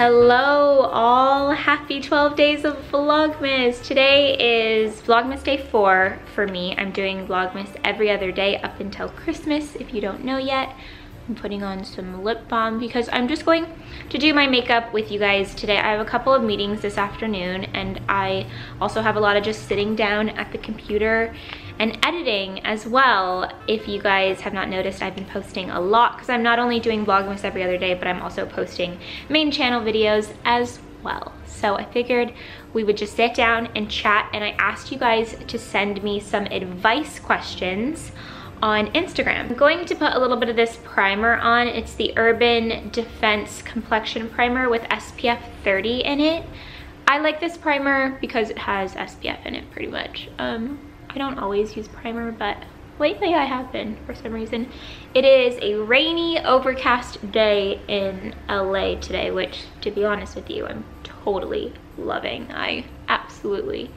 Hello all, happy 12 days of Vlogmas. Today is Vlogmas day 4 for me. I'm doing Vlogmas every other day up until Christmas. If you don't know yet, I'm putting on some lip balm because I'm just going to do my makeup with you guys today. I have a couple of meetings this afternoon and I also have a lot of just sitting down at the computer and editing as well. If you guys have not noticed, I've been posting a lot because I'm not only doing Vlogmas every other day, but I'm also posting main channel videos as well. So I figured we would just sit down and chat, and I asked you guys to send me some advice questions on Instagram. I'm going to put a little bit of this primer on. It's the Urban Defense Complexion Primer with SPF 30 in it. I like this primer because it has SPF in it pretty much. I don't always use primer, but lately I have been for some reason. It is a rainy, overcast day in LA today, which, to be honest with you, I'm totally loving. I absolutely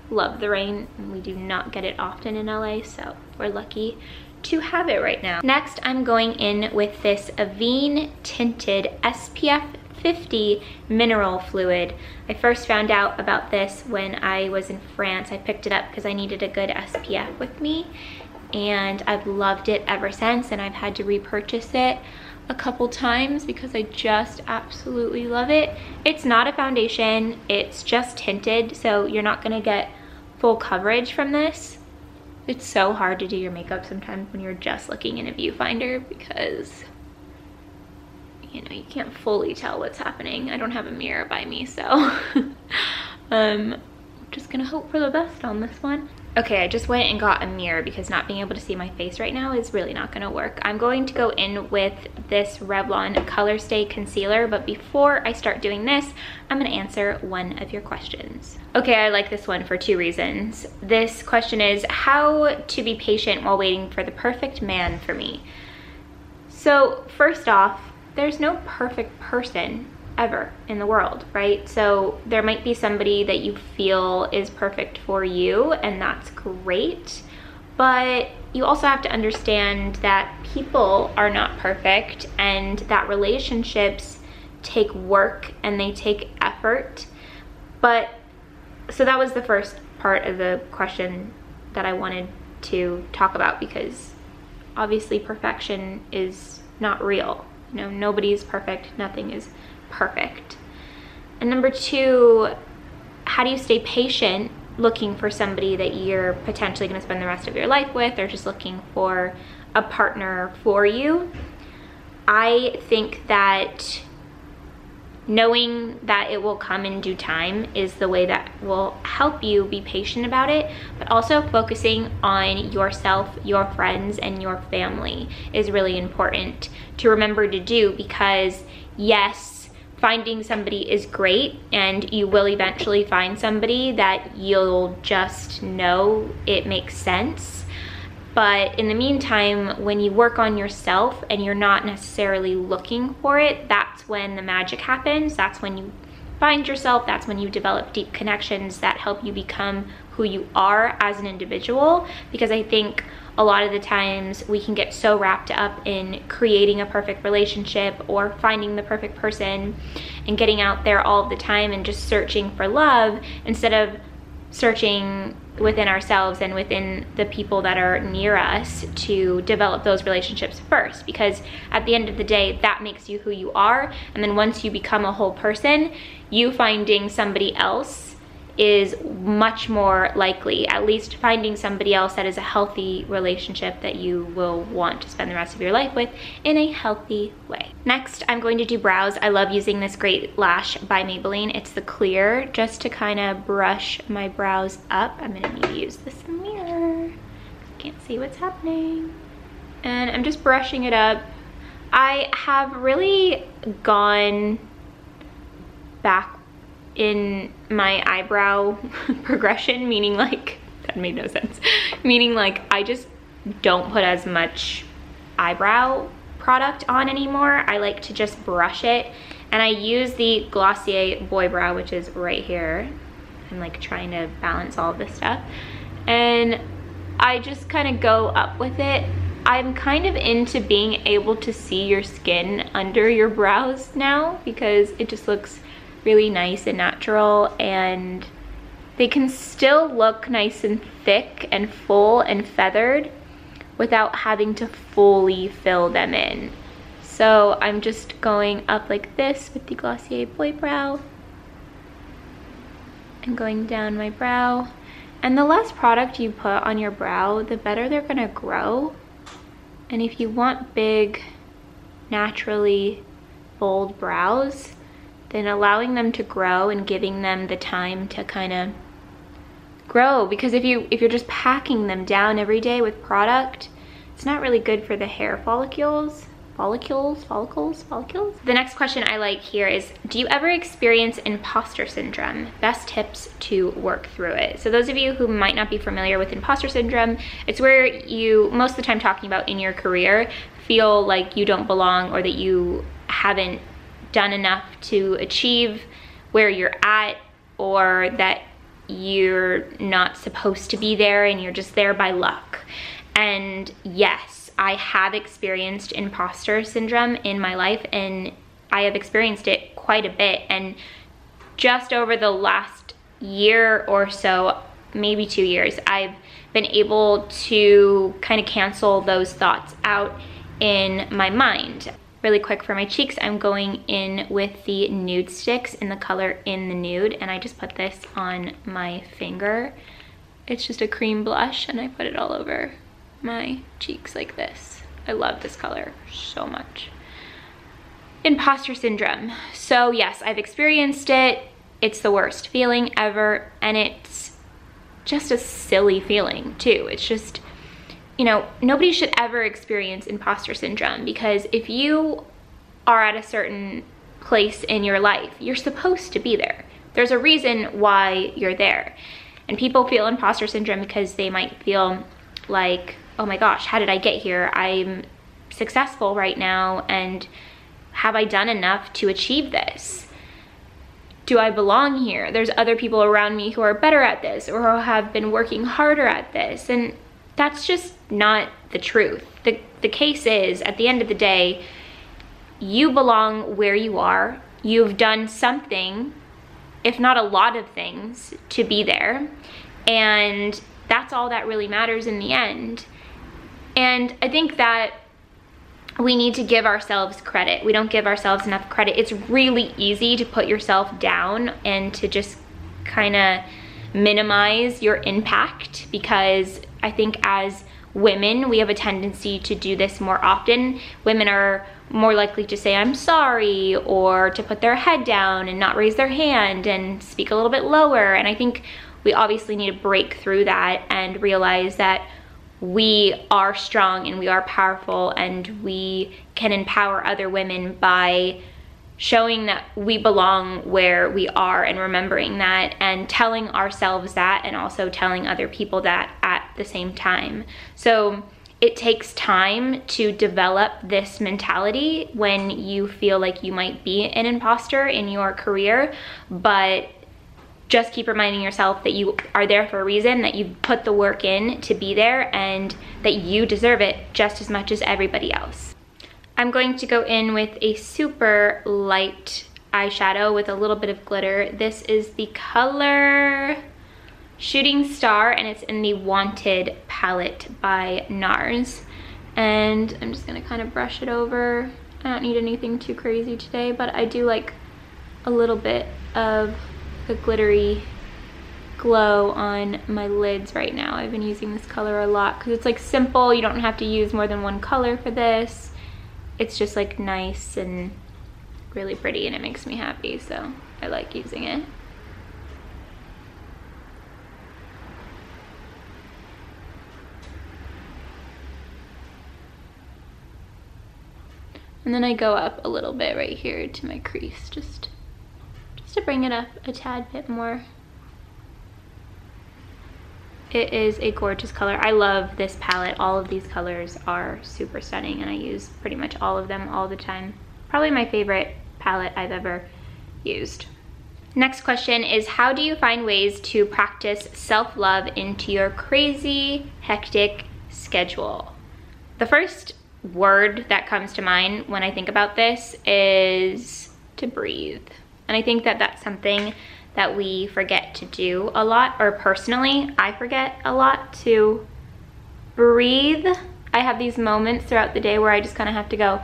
love the rain, and we do not get it often in LA, so we're lucky to have it right now. Next, I'm going in with this Avene Tinted SPF 50 mineral fluid. I first found out about this when I was in France. I picked it up because I needed a good SPF with me, and I've loved it ever since, and I've had to repurchase it a couple times because I just absolutely love it. It's not a foundation, it's just tinted, so you're not gonna get full coverage from this. It's so hard to do your makeup sometimes when you're just looking in a viewfinder because you know, you can't fully tell what's happening. I don't have a mirror by me, so I'm just gonna hope for the best on this one. Okay, I just went and got a mirror because not being able to see my face right now is really not gonna work. I'm going to go in with this Revlon Color Stay Concealer, but before I start doing this, I'm gonna answer one of your questions. Okay, I like this one for 2 reasons. This question is, how to be patient while waiting for the perfect man for me? So first off, there's no perfect person ever in the world, right? So there might be somebody that you feel is perfect for you, and that's great, but you also have to understand that people are not perfect and that relationships take work and they take effort. But so that was the first part of the question that I wanted to talk about, because obviously perfection is not real. You know, nobody's perfect, nothing is perfect. And number 2, how do you stay patient looking for somebody that you're potentially going to spend the rest of your life with, or just looking for a partner for you? I think that knowing that it will come in due time is the way that will help you be patient about it, but also focusing on yourself, your friends, and your family is really important to remember to do, because yes, finding somebody is great and you will eventually find somebody that you'll just know it makes sense. But in the meantime, when you work on yourself and you're not necessarily looking for it, that's when the magic happens. That's when you find yourself. That's when you develop deep connections that help you become who you are as an individual. Because I think a lot of the times we can get so wrapped up in creating a perfect relationship or finding the perfect person and getting out there all the time and just searching for love, instead of searching within ourselves and within the people that are near us to develop those relationships first. Because at the end of the day, that makes you who you are, and then once you become a whole person, you finding somebody else is much more likely, at least finding somebody else that is a healthy relationship that you will want to spend the rest of your life with in a healthy way. Next, I'm going to do brows. I love using this Great Lash by Maybelline. It's the clear, just to kind of brush my brows up. I'm gonna need to use this mirror. I can't see what's happening. And I'm just brushing it up. I have really gone back in my eyebrow progression, meaning like, that made no sense, meaning like I just don't put as much eyebrow product on anymore. I like to just brush it, and I use the Glossier Boy Brow, which is right here. I'm like trying to balance all of this stuff, and I just kind of go up with it I'm kind of into being able to see your skin under your brows now, because it just looks really nice and natural, and they can still look nice and thick and full and feathered without having to fully fill them in. So I'm just going up like this with the Glossier Boy Brow and going down my brow. And the less product you put on your brow, the better they're gonna grow. And if you want big, naturally bold brows, then allowing them to grow and giving them the time to kind of grow, because if you're just packing them down every day with product, it's not really good for the hair follicles. The next question I like here is, do you ever experience imposter syndrome? Best tips to work through it. So those of you who might not be familiar with imposter syndrome, it's where you, most of the time talking about in your career, feel like you don't belong, or that you haven't done enough to achieve where you're at, or that you're not supposed to be there and you're just there by luck. And yes, I have experienced imposter syndrome in my life, and I have experienced it quite a bit. And just over the last year or so, maybe 2 years, I've been able to kind of cancel those thoughts out in my mind. Really quick for my cheeks, I'm going in with the Nude Sticks in the color In the Nude, and I just put this on my finger. It's just a cream blush, and I put it all over my cheeks like this. I love this color so much. Imposter syndrome. So yes, I've experienced it. It's the worst feeling ever, and it's just a silly feeling too. It's just, you know, nobody should ever experience imposter syndrome, because if you are at a certain place in your life, you're supposed to be there. There's a reason why you're there. And people feel imposter syndrome because they might feel like, oh my gosh, how did I get here? I'm successful right now, and have I done enough to achieve this? Do I belong here? There's other people around me who are better at this, or who have been working harder at this. And that's just not the truth. The case is, at the end of the day, you belong where you are. You've done something, if not a lot of things, to be there. And that's all that really matters in the end. And I think that we need to give ourselves credit. We don't give ourselves enough credit. It's really easy to put yourself down and to just kind of minimize your impact, because I think as women, we have a tendency to do this more often. Women are more likely to say, I'm sorry, or to put their head down and not raise their hand and speak a little bit lower. And I think we obviously need to break through that and realize that we are strong and we are powerful, and we can empower other women by showing that we belong where we are, and remembering that, and telling ourselves that, and also telling other people that at the same time. So it takes time to develop this mentality when you feel like you might be an imposter in your career, but just keep reminding yourself that you are there for a reason, that you've put the work in to be there, and that you deserve it just as much as everybody else. I'm going to go in with a super light eyeshadow with a little bit of glitter. This is the color Shooting Star, and it's in the Wanted palette by Nars. And I'm just gonna kind of brush it over. I don't need anything too crazy today, but I do like a little bit of the glittery glow on my lids right now. I've been using this color a lot because it's like simple. You don't have to use more than one color for this. It's just like nice and really pretty, and it makes me happy, so I like using it. And then I go up a little bit right here to my crease, just to bring it up a tad bit more. It is a gorgeous color. I love this palette. All of these colors are super stunning, and I use pretty much all of them all the time. Probably my favorite palette I've ever used. Next question is, how do you find ways to practice self-love into your crazy, hectic schedule? the first word that comes to mind when I think about this is to breathe. And I think that that's something that we forget to do a lot, or personally, I forget a lot to breathe. I have these moments throughout the day where I just kind of have to go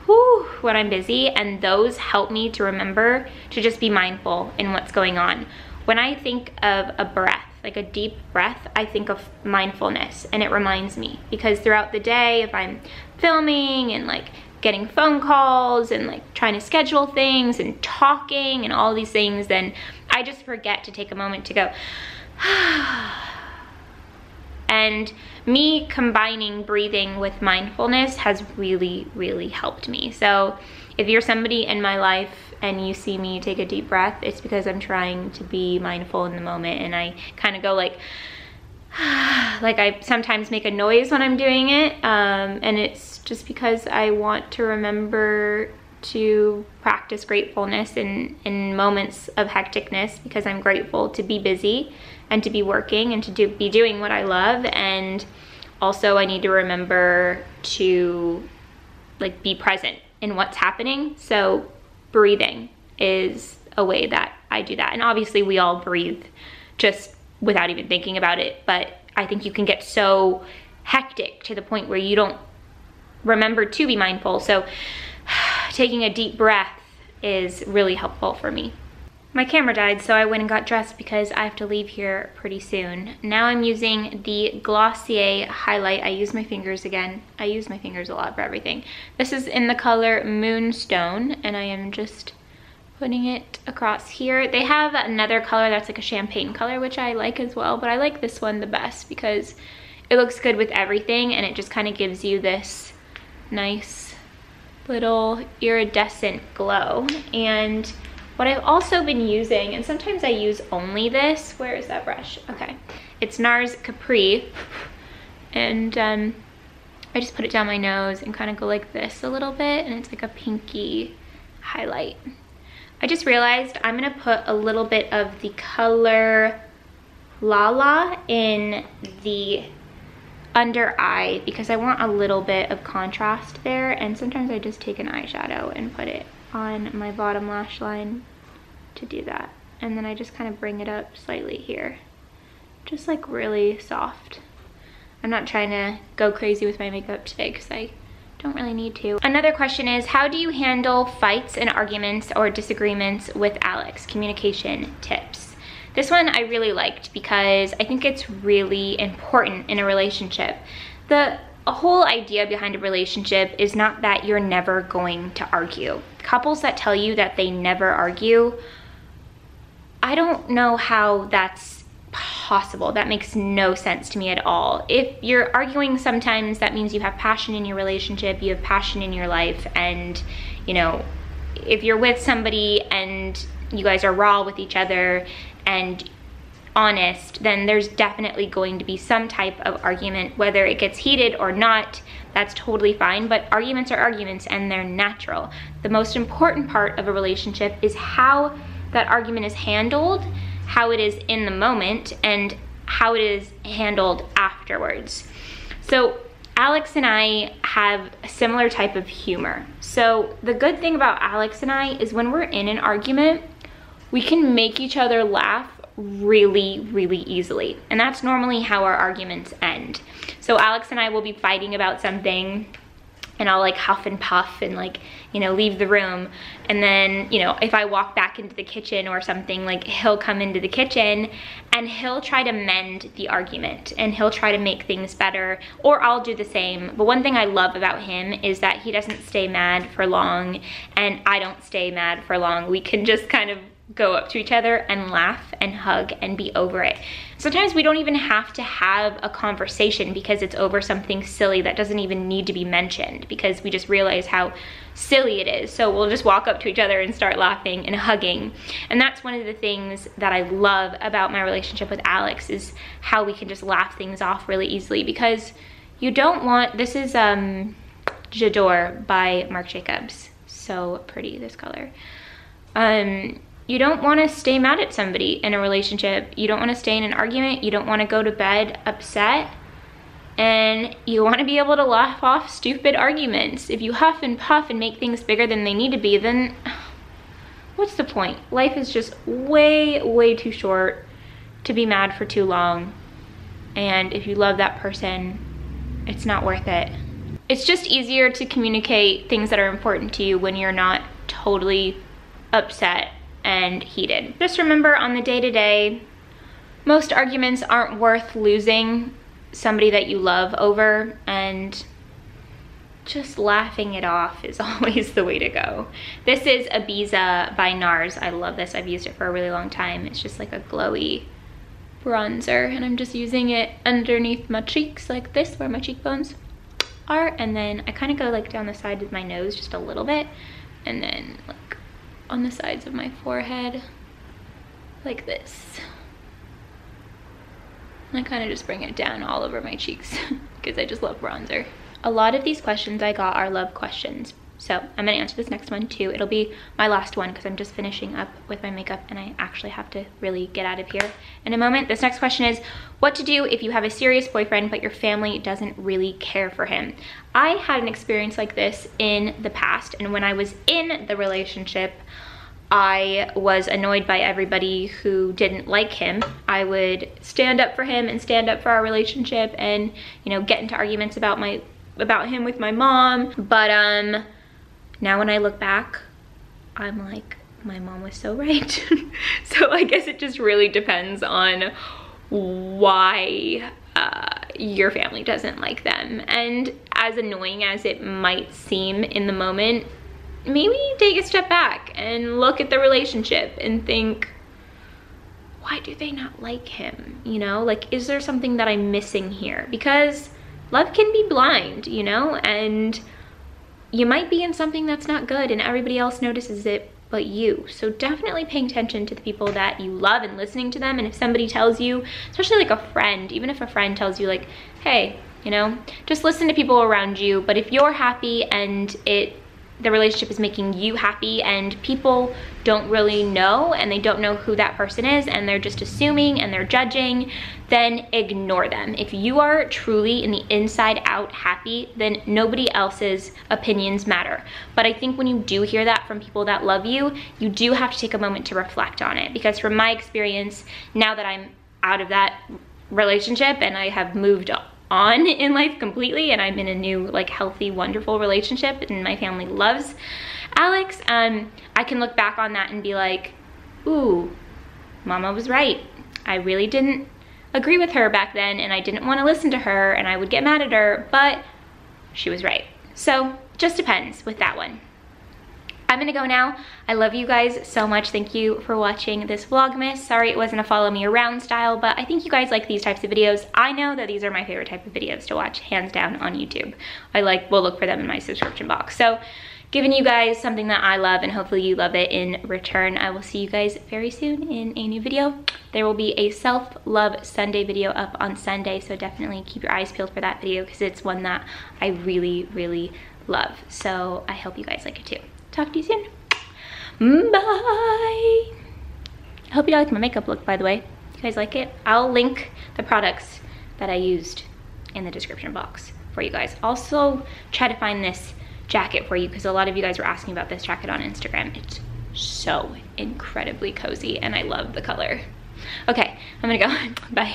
whew, when I'm busy, and those help me to remember to just be mindful in what's going on. When I think of a breath, like a deep breath, I think of mindfulness, and it reminds me, because throughout the day, if I'm filming and like getting phone calls and like trying to schedule things and talking and all these things, then I just forget to take a moment to go and me combining breathing with mindfulness has really, really helped me. So if you're somebody in my life and you see me take a deep breath, it's because I'm trying to be mindful in the moment, and I kind of go like I sometimes make a noise when I'm doing it, and it's just because I want to remember to practice gratefulness in moments of hecticness, because I'm grateful to be busy and to be working and to be doing what I love. And also I need to remember to like be present in what's happening. So breathing is a way that I do that. And obviously we all breathe just without even thinking about it, but I think you can get so hectic to the point where you don't remember to be mindful. So taking a deep breath is really helpful for me. My camera died, so I went and got dressed because I have to leave here pretty soon. Now I'm using the Glossier highlight. I use my fingers again. I use my fingers a lot for everything. This is in the color Moonstone, and I am just putting it across here. They have another color that's like a champagne color, which I like as well, but I like this one the best because it looks good with everything, and it just kind of gives you this nice little iridescent glow. And what I've also been using, and sometimes I use only this, where is that brush? Okay, it's Nars Capri, and I just put it down my nose and kind of go like this a little bit, and it's like a pinky highlight. I just realized I'm gonna put a little bit of the color Lala in the under eye because I want a little bit of contrast there, and sometimes I just take an eyeshadow and put it on my bottom lash line to do that, and then I just kind of bring it up slightly here, just like really soft. I'm not trying to go crazy with my makeup today because I don't really need to. Another question is, how do you handle fights and arguments or disagreements with Alex? Communication tips. This one I really liked because I think it's really important in a relationship. The whole idea behind a relationship is not that you're never going to argue. Couples that tell you that they never argue, I don't know how that's possible. That makes no sense to me at all. If you're arguing sometimes, that means you have passion in your relationship, you have passion in your life, and you know, if you're with somebody and you guys are raw with each other and honest, then there's definitely going to be some type of argument, whether it gets heated or not. That's totally fine, but arguments are arguments and they're natural. The most important part of a relationship is how that argument is handled, how it is in the moment, and how it is handled afterwards. So Alex and I have a similar type of humor. So the good thing about Alex and I is when we're in an argument, we can make each other laugh really, really easily. And that's normally how our arguments end. So Alex and I will be fighting about something, and I'll like huff and puff and like, you know, leave the room. And then, you know, if I walk back into the kitchen or something, like he'll come into the kitchen and he'll try to mend the argument and he'll try to make things better, or I'll do the same. But one thing I love about him is that he doesn't stay mad for long, and I don't stay mad for long. We can just kind of go up to each other and laugh and hug and be over it. Sometimes we don't even have to have a conversation because it's over something silly that doesn't even need to be mentioned, because we just realize how silly it is. So we'll just walk up to each other and start laughing and hugging. And that's one of the things that I love about my relationship with Alex, is how we can just laugh things off really easily, because you don't want, this is J'adore by Marc Jacobs. So pretty, this color. You don't want to stay mad at somebody in a relationship. You don't want to stay in an argument. You don't want to go to bed upset. and you want to be able to laugh off stupid arguments. If you huff and puff and make things bigger than they need to be, then what's the point? Life is just way, way too short to be mad for too long. And if you love that person, it's not worth it. It's just easier to communicate things that are important to you when you're not totally upset and heated. Just remember, on the day-to-day, most arguments aren't worth losing somebody that you love over, and just laughing it off is always the way to go. This is Ibiza by Nars. I love this. I've used it for a really long time. It's just like a glowy bronzer, and I'm just using it underneath my cheeks like this, where my cheekbones are, and then I kind of go like down the side of my nose just a little bit, and then like on the sides of my forehead like this. And I kind of just bring it down all over my cheeks because I just love bronzer. A lot of these questions I got are love questions, so I'm gonna answer this next one too. It'll be my last one because I'm just finishing up with my makeup and I actually have to really get out of here in a moment. This next question is, what to do if you have a serious boyfriend but your family doesn't really care for him? I had an experience like this in the past, and when I was in the relationship, I was annoyed by everybody who didn't like him. I would stand up for him and stand up for our relationship, and, you know, get into arguments about him with my mom. But now when I look back, I'm like, my mom was so right. So I guess it just really depends on why your family doesn't like them. And as annoying as it might seem in the moment, maybe take a step back and look at the relationship and think, why do they not like him? You know, like, is there something that I'm missing here? Because love can be blind, you know, and you might be in something that's not good and everybody else notices it but you. So definitely paying attention to the people that you love and listening to them. And if somebody tells you, especially like a friend, even if a friend tells you like, hey, you know, just listen to people around you. But if you're happy and the relationship is making you happy and people don't really know and they don't know who that person is and they're just assuming and they're judging, then ignore them. If you are truly in the inside out happy, then nobody else's opinions matter. But I think when you do hear that from people that love you, you do have to take a moment to reflect on it. Because from my experience, now that I'm out of that relationship and I have moved on in life completely, and I'm in a new, like, healthy, wonderful relationship, and my family loves Alex, I can look back on that and be like, ooh, mama was right. I really didn't agree with her back then, and I didn't want to listen to her, and I would get mad at her, but she was right. So just depends with that one. I'm gonna go now. I love you guys so much. Thank you for watching this Vlogmas. Sorry it wasn't a follow me around style, but I think you guys like these types of videos. I know that these are my favorite type of videos to watch, hands down, on YouTube. Will look for them in my subscription box. So giving you guys something that I love, and hopefully you love it in return. I will see you guys very soon in a new video. There will be a self-love Sunday video up on Sunday, so definitely keep your eyes peeled for that video because it's one that I really, really love. So I hope you guys like it too. Talk to you soon. Bye. I hope you like my makeup look, by the way. You guys like it? I'll link the products that I used in the description box for you guys. Also, try to find this jacket for you because a lot of you guys were asking about this jacket on Instagram. It's so incredibly cozy and I love the color. Okay, I'm gonna go. Bye.